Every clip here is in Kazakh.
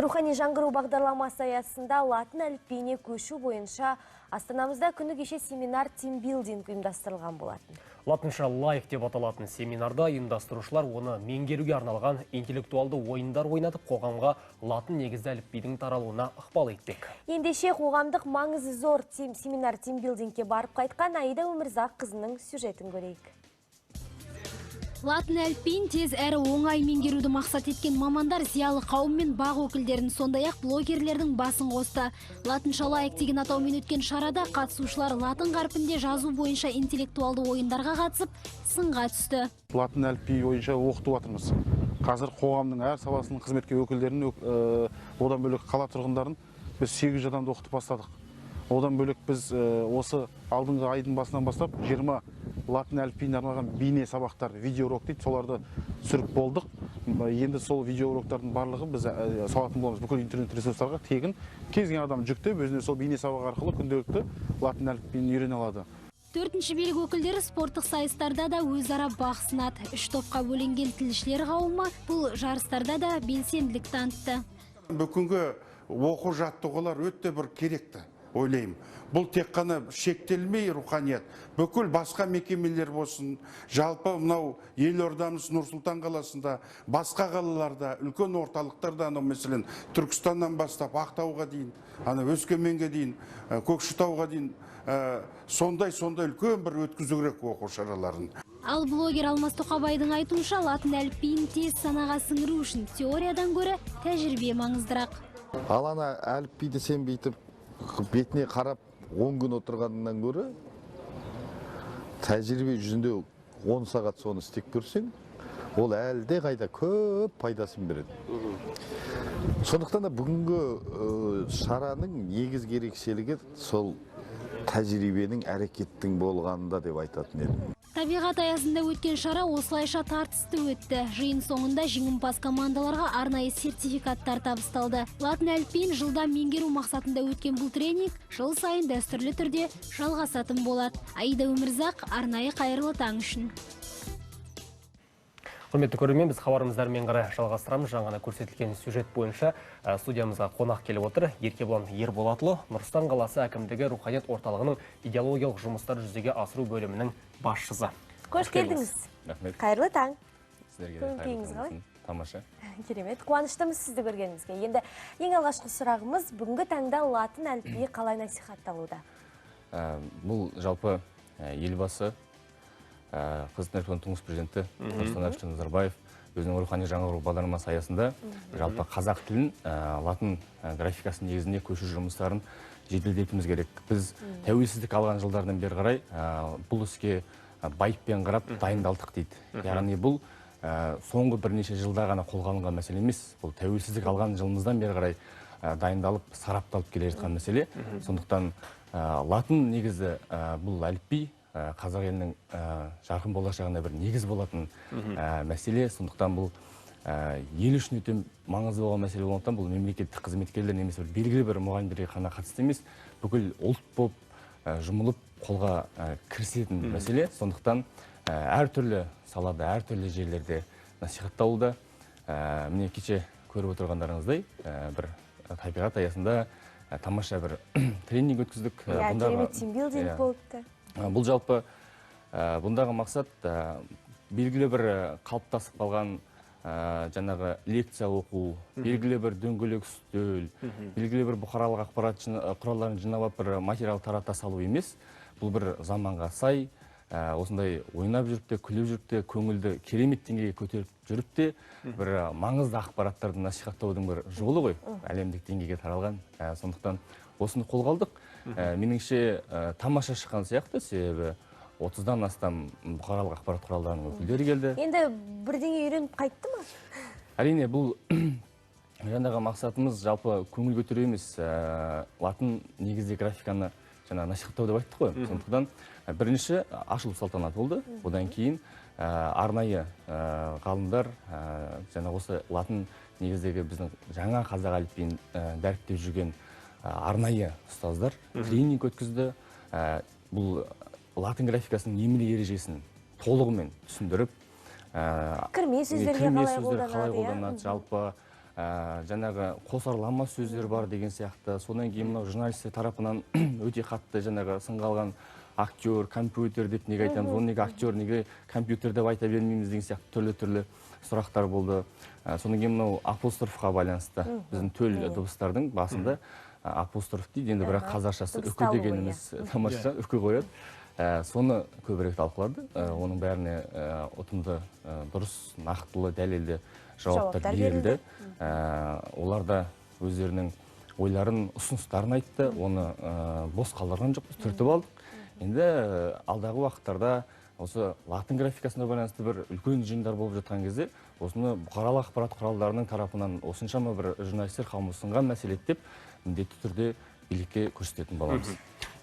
Рухани жаңғыру бағдарламасы аясында латын әліпбиіне көшу бойынша Астанамызда күні кеше семинар тимбилдинг ұйымдастырылған болатын. Латынша лайық деп аталатын семинарда ұйымдастырушылар оны меңгеруге арналған интеллектуалды ойындар ойнатып, қоғамға латын негізді әліпбидің таралуына ықпал етпек. Ендеше қоғамдық маңызы зор семинар тимбилдингке барып қайтқан Аида Өмірзақ қызының сюжетін көрейік. Латын әліпбиін тез әрі оңай меңгеруді мақсат еткен мамандар зиялы қауым мен бақ өкілдерін, сондай-ақ блогерлердің басын қосты. Латынша лайық деген атаумен өткен шарада қатысушылар латын қарпінде жазу бойынша интеллектуалды ойындарға қатысып, сынға түсті. Латын әліпбиі бойынша оқытып жатырмыз. Қазір қоғамның әр саласының қызметке өкілдерін, одан бөлек қала тұрғындарын біз 8 адамды оқытып бастадық. Одан бөлек біз осы алдыңғы айдың басынан бастап 20 латын әліпбиіне арналған бейне сабақтар, видеоурок дейді, соларды түсіріп болдық. Енді сол видеоуроктардың барлығы біз салатын боламыз бүкіл интернет ресурстарға тегін. Кез келген адам жүктеп, өзіне сол бейне сабақ арқылы күнделікті латын әліпбиін үйрене алады. Төртінші билік өкілдері спорттық сайыстарда да өзара бақ сынады. 3 топқа бөлінген тілшілер қауымы бұл жарыстарда да белсенділік танытты. Бүгінгі оқу жаттығулар өте бір керекті, ойлаймын. Бұл тек қана шектелмей руханият, бүкіл басқа мекемелер болсын, жалпы мынау елордамыз Нұр-Сұлтан қаласында, басқа қалаларда, үлкен орталықтарда, мәселен Түркістаннан бастап Ақтауға дейін, Өскеменге дейін, Көкшетауға дейін, сондай үлкен бір өткізу керек оқу шараларын. Ал блогер Алмас Тоқабайдың айтуынша, латын әліпбиін тез санаға сіңіру үшін теориядан гөрі тәжірибе маңыздырақ. Ал ана әліпбиді сен бүйтіп бетіне қарап 10 күн отырғанынан гөрі тәжірибе жүзінде 10 сағат соны істеп көрсең, ол әлде қайда көп пайдасын береді. Сондықтан да бүгінгі шараның негізгі ерекшелігі сол тәжірибенің әрекеттің болғанында деп айтатын едім. Табиғат аясында өткен шара осылайша тартысты өтті. Жиын соңында жеңімпаз командаларға арнайы сертификаттар табысталды. Латын әліпбиін жылда меңгеру мақсатында өткен бұл тренинг жыл сайын дәстүрлі түрде жалғасатын болады. Аида Өмірзақ, арнайы қайырлы таң үшін. Құрметті көрермен, біз хабарымыздармен қарай жалғастырамыз. Жаңа көрсетілген сюжет бойынша студиямызға қонақ келіп отыр. Еркебұлан Ерболатұлы, Нұр-Сұлтан қаласы әкімдігі руханият орталығының идеологиялық жұмыстар жүзеге асыру бөлімінің басшысы. Қош келдіңіз. Рахмет. Қайырлы таң. Сіздерге Көңіл күйіңіз қалай? Тамаша. Керемет, қуаныштымыз сізді көргенімізге. Енді ең алғашқы сұрағымыз, бүгінгі таңда латын әліпбиі қалай насихатталуда? Бұл жалпы елбасы Қазақстан Республикасының тұңғыш президенті Нұрсұлтан Әбішұлы Назарбаев өзінің рухани жаңғыру бағдарламасы аясында жалпы қазақ тілін латын графикасы негізінде көшу жұмыстарын жеделдетуіміз керек. Біз тәуелсіздік алған жылдардан бері қарай бұл іске байыппен қарап дайындалдық дейді. Яғни бұл соңғы бірнеше жылда ғана қолға алынған мәселе емес. Бұл тәуелсіздік алған жылымыздан бері қарай дайындалып, сарапталып келе жатқан мәселе. Сондықтан латын негізі бұл әліпби қазақ елінің жарқын болашағында бір негіз болатын мәселе. Сондықтан бұл ел үшін өте маңызды болған мәселе болғандықтан бұл мемлекеттік қызметкерлер немесе белгілі бір мұғалімдерге ғана қатысты емес, бүкіл ұлт болып жұмылып қолға кірісетін мәселе. Сондықтан әртүрлі салада, әртүрлі жерлерде насихатталуда. Міне кеше көріп отырғандарыңыздай бір табиғат аясында тамаша бір тренинг өткіздік. Керемет тимбилдинг болыпты. Бұл жалпы бұндағы мақсат белгілі бір қалыптасып қалған жаңағы лекция оқу, белгілі бір дөңгелек үстел, белгілі бір бұқаралық ақпарат құралдарын жинап бір материал тарата салу емес. Бұл бір заманға сай, осындай ойнап жүріп те, күліп жүріп те, көңілді керемет деңгейге көтеріп жүріп те, бір маңызды ақпараттарды насихаттаудың бір жолы ғой, әлемдік деңгейге таралған. Сондықтан осыны қолға алдық. Меніңше тамаша шыққан сияқты, себебі 30-дан астам бұқаралық ақпарат құралдарының өкілдері келді. Енді бірдеңе үйреніп қайтты ма? Әрине, бұл жаңағы мақсатымыз жалпы көңіл көтеру емес, латын негізде графиканы насихаттау деп айттық қой. Сондықтан бірінші ашылу салтанаты болды. Одан кейін арнайы ғалымдар осы латын негіздегі біздің жаңа қазақ әліпбиін дәріптеп жүрген арнайы ұстаздар тренинг өткізді. Бұл латын графикасының емле ережесін толығымен түсіндіріп, кірме сөздерге қалай қолданады, жалпы жаңағы қосарланма сөздер бар деген сияқты. Содан кейін мынау журналистер тарапынан өте қатты жаңағы сынға алған актер, компьютер деп неге айтамыз, оны неге актер, неге компьютер деп айта бермейміз деген сияқты түрлі сұрақтар болды. Содан кейін мынау апострофқа байланысты біздің төл дыбыстардың басында апостроф дейді, енді бірақ қазақшасы үкі дегеніміз тамаша, үкі қояды. Соны көбірек талқылады. Оның бәріне ұтымды, дұрыс, нақтылы, дәлелді жауаптар берілді. Олар да өздерінің ойларын, ұсыныстарын айтты. Оны бос қалдырған жоқпыз, түртіп алдық. Енді алдағы уақыттарда осы латын графикасына байланысты бір үлкен жиындар болып жатқан кезде, осыны бұқаралық ақпарат құралдарының тарапынан осыншама бір журналистер қауымы ұсынған мәселе деп міндетті түрде билікке көрсететін боламыз.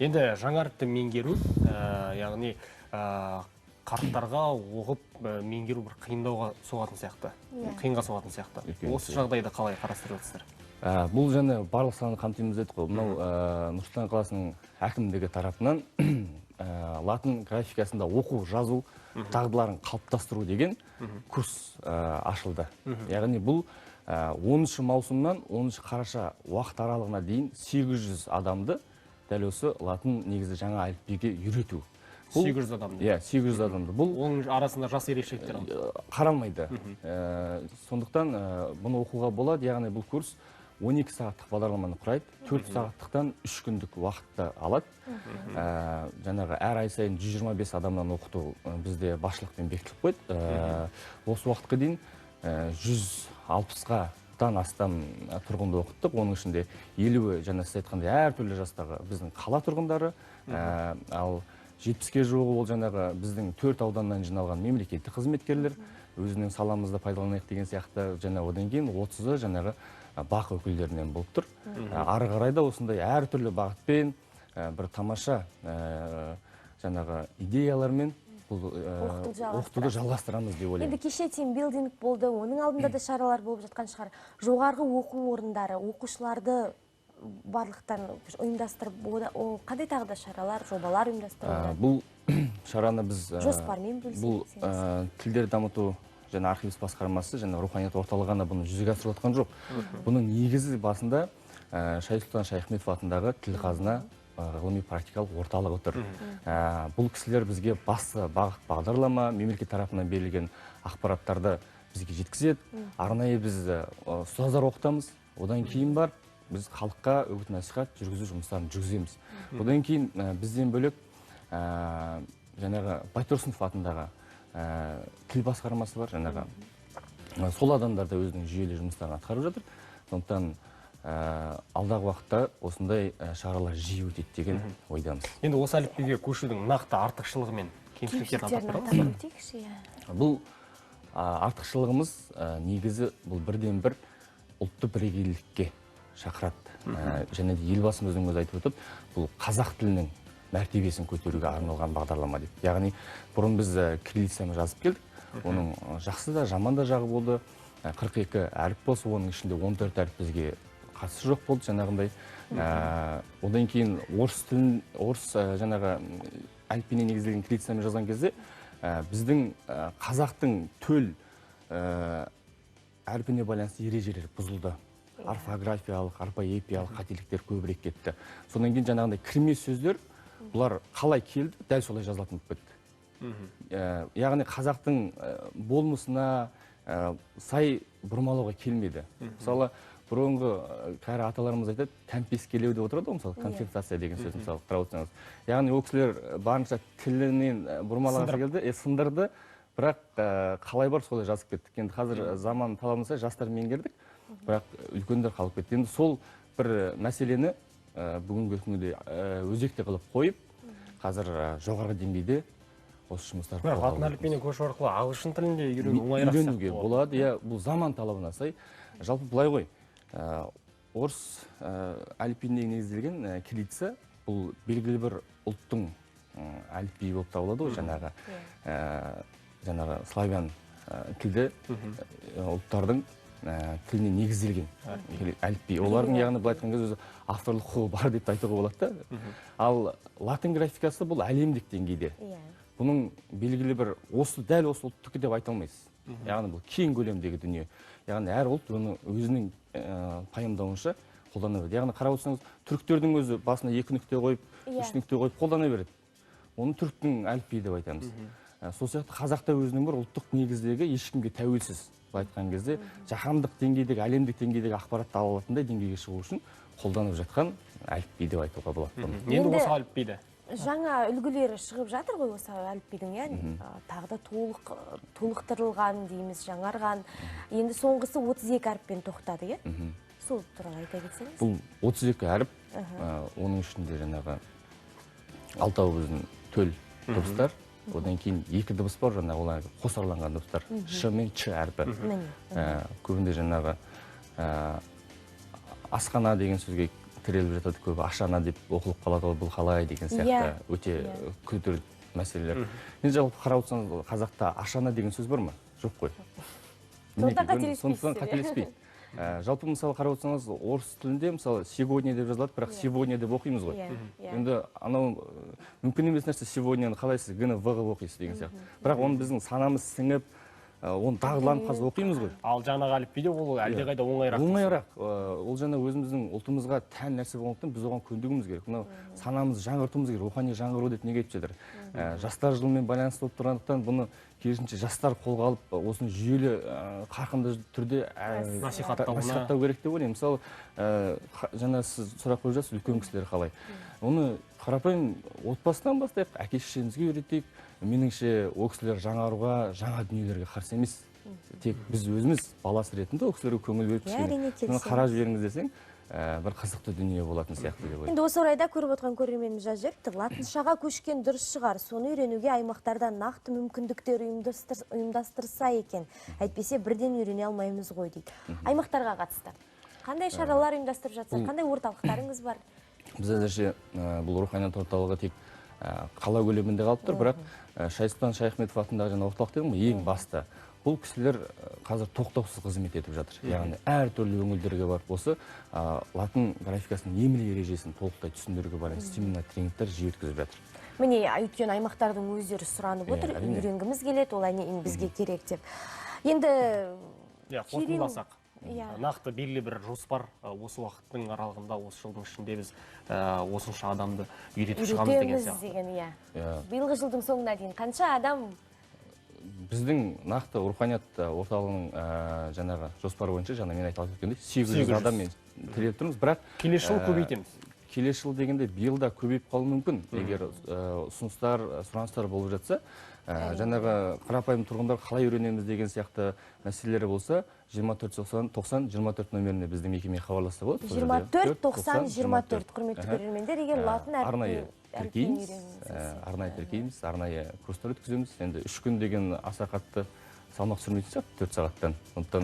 Енді жаңа әріпті меңгеру, яғни қарттарға оқып меңгеру бір қиындауға соғатын сияқты, қиынға соғатын сияқты. Осы жағдайда қалай қарастырып жатсыздар? Бұл және барлық саланы қамтимыз дедік қой. Мынау Нұр Сұлтан қаласының әкімдігі тарапынан латын графикасында оқу, жазу дағдыларын қалыптастыру деген курс ашылды. Яғни бұл 10 маусымнан 10 қараша уақыт аралығына дейін 800 адамды дәл осы латын негізі жаңа әліпбиге үйрету. 800 адамды? Иә, 800 адамды. Бұл оның арасында жас ерекшеліктер қаралмайды. Сондықтан бұны оқуға болады. Яғни бұл курс 12 сағаттық бағдарламаны құрайды. 4 сағаттықтан 3 күндік уақытты алады. Жаңағы әр ай сайын 125 адамнан оқыту бізде басшылықпен бекітіліп қойды. Осы уақытқа дейін 160-дан астам тұрғынды оқыттық. Оның ішінде 50-і жаңа сіз айтқандай әртүрлі жастағы біздің қала тұрғындары, ал 70-ке жуығы ол жаңағы біздің 4 ауданнан жиналған мемлекеттік қызметкерлер, өзінің саламызды пайдаланайық деген сияқты, жаңа одан кейін 30-і жаңағы бақ өкілдерінен болып тұр. Ары қарай да осындай әртүрлі бағытпен бір тамаша жаңағы идеялармен оқытуды жалғастырамыз деп ойлаймын. Енді кеше тимбилдинг болды, оның алдында да шаралар болып жатқан шығар. Жоғарғы оқу орындары, оқушыларды барлықтан ұйымдастырып, қандай тағы да шаралар, жобалар ұйымдастырылды? Бұл шараны біз жоспармен бөлісеміз. Бұл тілдер дамыту және архивист басқармасы және руханият орталығына бұны жүзеге асырып жатқан жоқ. Бұның негізі басында Шайх-Сұлтан Шайхметов атындағы тіл қазына ғылыми практикалық орталығы тұр. Бұл кісілер бізге басты бағыт бағдарлама, мемлекет тарапынан берілген ақпараттарды бізге жеткізеді. Арнайы біз ұстаздар оқытамыз. Одан кейін бар біз халыққа үгіт насихат жүргізу жұмыстарын жүргіземіз. Одан кейін бізден бөлек жаңағы Байтұрсынов атындағы тіл басқармасы бар, жаңағы сол адамдар да өзінің жүйелі жұмыстарын атқарып жатыр. Сондықтан алдағы уақытта осындай шаралар жиі өтеді деген ойдамыз. Енді осы әліпбиге көшудің нақты артықшылығы мен кемшіліктерін атап өтейікші. Бұл артықшылығымыз негізі бұл бірден бір ұлтты бірегейлікке шақырады. Және де елбасымыздың өзі айтып өтіп, бұл қазақ тілінің мәртебесін көтеруге арналған бағдарлама деп. Яғни бұрын біз кириллицаны жазып келдік. Оның жақсы да, жаман да жағы болды. 42 әріп болса, оның ішінде 14 әріп бізге қатысы жоқ болды жаңағындай. Одан кейін орыс тілін, орыс жаңағы әліпбиіне негізделген кириллицамен жазған кезде біздің қазақтың төл әрпіне байланысты ережелер бұзылды. Орфографиялық, орфоэпиялық қателіктер көбірек кетті. Содан кейін жаңағындай кірме сөздер бұлар қалай келді, дәл солай жазылатын болып кетті. Яғни қазақтың болмысына сай бұрмалауға келмеді. Мысалы, бұрынғы кәрі аталарымыз айтады, кәмпескелеу деп отырады, мысалы, конфектация деген сөз, мысалы, қарап отырсаңыз. Яғни ол кісілер барынша тілінен бұрмалауға келді, сындырды, бірақ қалай бар солай жазып кеттік. Енді қазір заман талабына сай жастар меңгердік, бірақ үлкендер қалып кетті. Енді сол бір мәселені бүгінгі күнде өзекті қылып қойып, қазір жоғарғы деңгейде осы жұмыстар қолға латын әліпбиіне көшу арқылы ағылшын тілінде үйренуге болады. Иә, бұл заман талабына сай. Жалпы былай ғой, орыс әліпбиіне негізделген кириллица бұл белгілі бір ұлттың әліпбиі болып табылады ғой, жаңағы славян тілді ұлттардың тіліне негізделген әліпби. Олардың яғни былай айтқан кезде авторлық құқығы бар деп айтуға болады да. Ал латын графикасы бұл әлемдік деңгейде. бұның белгілі бір дәл осы ұлттікі деп айта алмайсыз. Яғни бұл кең көлемдегі дүние. Яғни әр ұлт оны өзінің пайымдауынша қолдана береді. Яғни қарап отырсаңыз, түріктердің өзі басына 2 нүкте қойып, 3 нүкте қойып қолдана береді. Оны түріктің әліпбиі деп айтамыз. Сол сияқты қазақта өзінің бір ұлттық негіздегі ешкімге тәуелсіз айтқан кезде жаһандық деңгейдегі, әлемдік деңгейдегі ақпаратты ала алатындай деңгейге шығу үшін қолданып жатқан әліпби деп айтуға болады. Енді осы әліпбиді жаңа үлгілері шығып жатыр ғой осы әліпбидің, яғни тағы да толықтырылған дейміз, жаңарған. Енді соңғысы 32 әріппен тоқтады, сол туралы айта кетсеңіз. Бұл 32 әріп, оның ішінде жаңағы 6-ау біздің төл дыбыстар, одан кейін 2 дыбыс бар, жаңағы олар қосарланған дыбыстар, ш мен ч әрпі. Көбінде жаңағы асхана деген сөзге тіреліп жатады, көбі ашана деп оқылып қалады, бұл қалай деген сияқты өте күрделі мәселелер. Енді жалпы қарап отырсаңыз, қазақта ашана деген сөз бар ма? Жоқ қой. Сондықтан қателеспейді. Жалпы мысалы қарап отырсаңыз, орыс тілінде мысалы сегодня деп жазылады, бірақ сегодня деп оқимыз ғой. Енді анау мүмкін емес нәрсе сегодняны қалай сіз г-ні в-ға оқисыз деген сияқты. Бірақ оны біздің санамыз сіңіп, оны дағдыланып қазір оқимыз ғой. Ал жаңағы әліпбиде ол әлдеқайда оңайырақ. Оңайырақ. Ол жаңа өзіміздің ұлтымызға тән нәрсе болғандықтан біз оған көндігуіміз керек. Мынау санамызды жаңғыртуымыз керек. Рухани жаңғыру деп неге айтып жатыр? Жастар жылымен байланысты болып тұрғандықтан бұны керісінше жастар қолға алып, осыны жүйелі, қарқынды түрде насихаттау керек деп ойлаймын. Мысалы, жаңа сіз сұрақ қойып жатсыз, үлкен кісілер қалай? Оны қарапайым отбасынан бастайық, әке-шешемізге үйретейік. Меніңше, ол кісілер жаңаруға, жаңа дүниелерге қарсы емес. Тек біз өзіміз баласы ретінде ол кісілерге көңіл беріп кішкене қара жіберіңіз десең, бір қызықты дүние болатын сияқты деп ойлаймын. Енді осы орайда көріп отырған көрерменіміз жазып жіберіпті. Латыншаға көшкен дұрыс шығар. Соны үйренуге аймақтарда нақты мүмкіндіктер ұйымдастырса екен. Әйтпесе бірден үйрене алмаймыз ғой дейді. Аймақтарға қатысты қандай шаралар ұйымдастырып жатсыз? Қандай орталықтарыңыз бар? Біз әзірше бұл руханият орталығы тек қала көлемінде қалып тұр, бірақ Шайсұлтан Шайхметов атындағы жаңа орталық дедім ғой, ең басты. Бұл кісілер қазір тоқтаусыз қызмет етіп жатыр. Яғни әртүрлі өңірлерге барып осы латын графикасының емле ережесін толықтай түсіндіруге байланысты семинар тренингтер жиі өткізіп жатыр. Міне, өйткені аймақтардың өздері сұранып отыр, үйренгіміз келеді, ол әне бізге керек деп. Енді қорытындыласақ, нақты белгілі бір жоспар осы уақыттың аралығында, осы жылдың ішінде біз осынша адамды үйретіп шығамыз деген сияқты. Биылғы жылдың соңына дейін қанша адам? Біздің нақты руханият орталығының жаңағы жоспары бойынша, жаңа мен айтып өткендей, 800 адаммен тіреліп тұрмыз, бірақ келесі жыл көбейтеміз. Келесі жыл дегенде биылда көбейіп қалуы мүмкін. Егер ұсыныстар, сұраныстар болып жатса, жаңағы қарапайым тұрғындар қалай үйренеміз деген сияқты мәселелері болса, 24-90-24 нөміріне біздің мекемеге хабарласса болады. 24-90-24 құрметті көрермендер, егер латын арнайы тіркейміз, арнайы курстар өткіземіз. Енді 3 күн деген аса қатты салмақ түсірмейтін сияқты 4 сағаттан. Сондықтан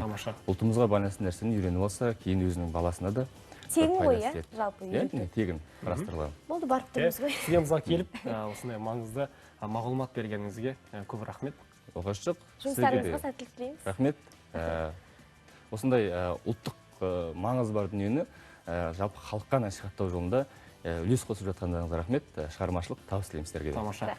ұлтымызға байланысты нәрсені үйреніп алса, кейін өзінің баласына да тегін ғой, жалпы үйрету? Тегін қарастырылған. Болды, барып тұрмыз ғой. Студиямызға келіп, осындай маңызды мағлұмат бергеніңізге көп рахмет. Оғашық. Жұмыстарыңызға сәттілік тілейміз. Рахмет. Осындай ұлттық маңыз бар дүниені жалпы халыққа насихаттау жолында үлес қосып жатқандарыңызға рахмет. Шығармашылық табыс тілеймін сіздерге. Тамаша.